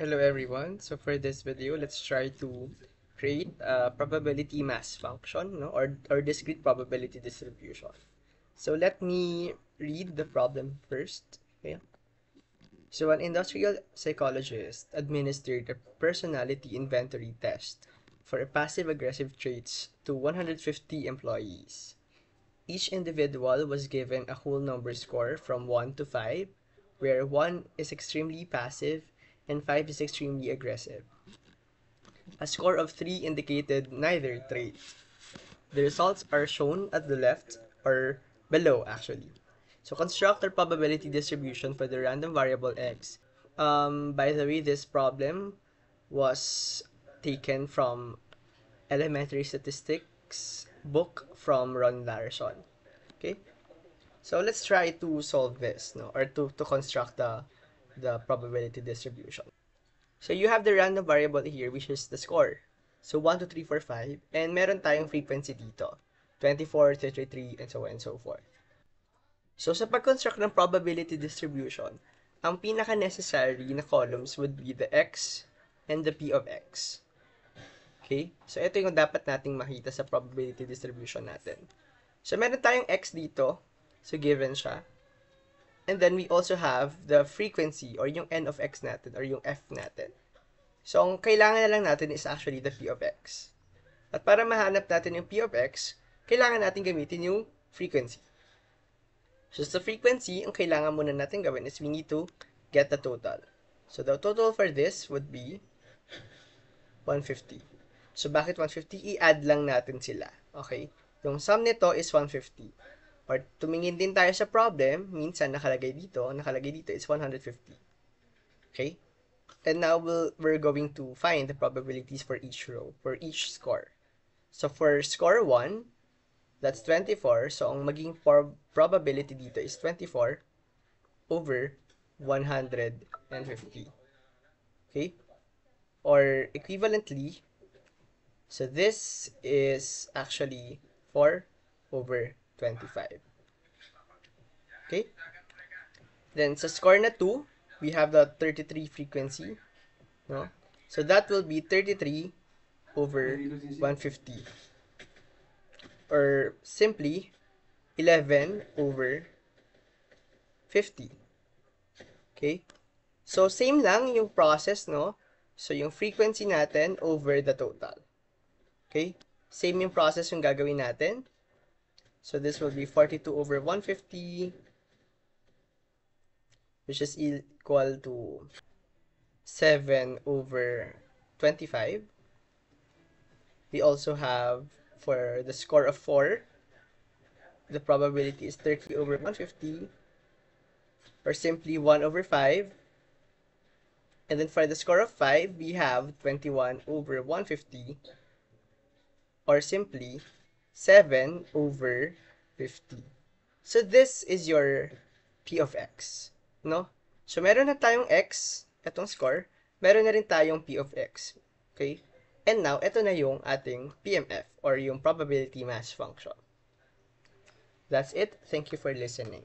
Hello everyone. So for this video, let's try to create a probability mass function, no, or discrete probability distribution. So let me read the problem first. Okay. So an industrial psychologist administered a personality inventory test for passive-aggressive traits to 150 employees. Each individual was given a whole number score from 1 to 5, where 1 is extremely passive and 5 is extremely aggressive. A score of 3 indicated neither trait. The results are shown at the left, or below actually. So construct a probability distribution for the random variable x. By the way, this problem was taken from Elementary Statistics book from Ron Larson. Okay? So let's try to solve this, no, or to construct the probability distribution. So you have the random variable here, which is the score. So 1, 2, 3, 4, 5, and meron tayong frequency dito, 24, 33, and so on and so forth. So sa pag-construct ng probability distribution, ang pinaka-necessary na columns would be the x and the p of x. Okay? So ito yung dapat nating makita sa probability distribution natin. So meron tayong x dito, so given siya. And then we also have the frequency or yung n of x natin or yung f natin. So, ang kailangan na lang natin is actually the p of x. At para mahanap natin yung p of x, kailangan natin gamitin yung frequency. So, sa frequency, ang kailangan muna natin gawin is we need to get the total. So, the total for this would be 150. So, bakit 150? I-add lang natin sila. Okay? Yung sum nito is 150. Or tumingin din tayo sa problem, minsan nakalagay dito is 150. Okay? And now we're going to find the probabilities for each row, for each score. So for score 1, that's 24. So ang maging probability dito is 24 over 150. Okay? Or equivalently, so this is actually 4 over 25. Okay? Then sa score na 2, we have the 33 frequency. No? So that will be 33 over 150. Or simply, 11 over 50. Okay? So same lang yung process, no? So yung frequency natin over the total. Okay? Same yung process yung gagawin natin. So this will be 42 over 150, which is equal to 7 over 25. We also have, for the score of 4, the probability is 30 over 150, or simply 1 over 5. And then for the score of 5, we have 21 over 150, or simply 7 over 50. So this is your p of x, no? So meron na tayong x, itong score, meron na rin tayong p of x. Okay? And now, ito na yung ating PMF, or yung probability mass function. That's it. Thank you for listening.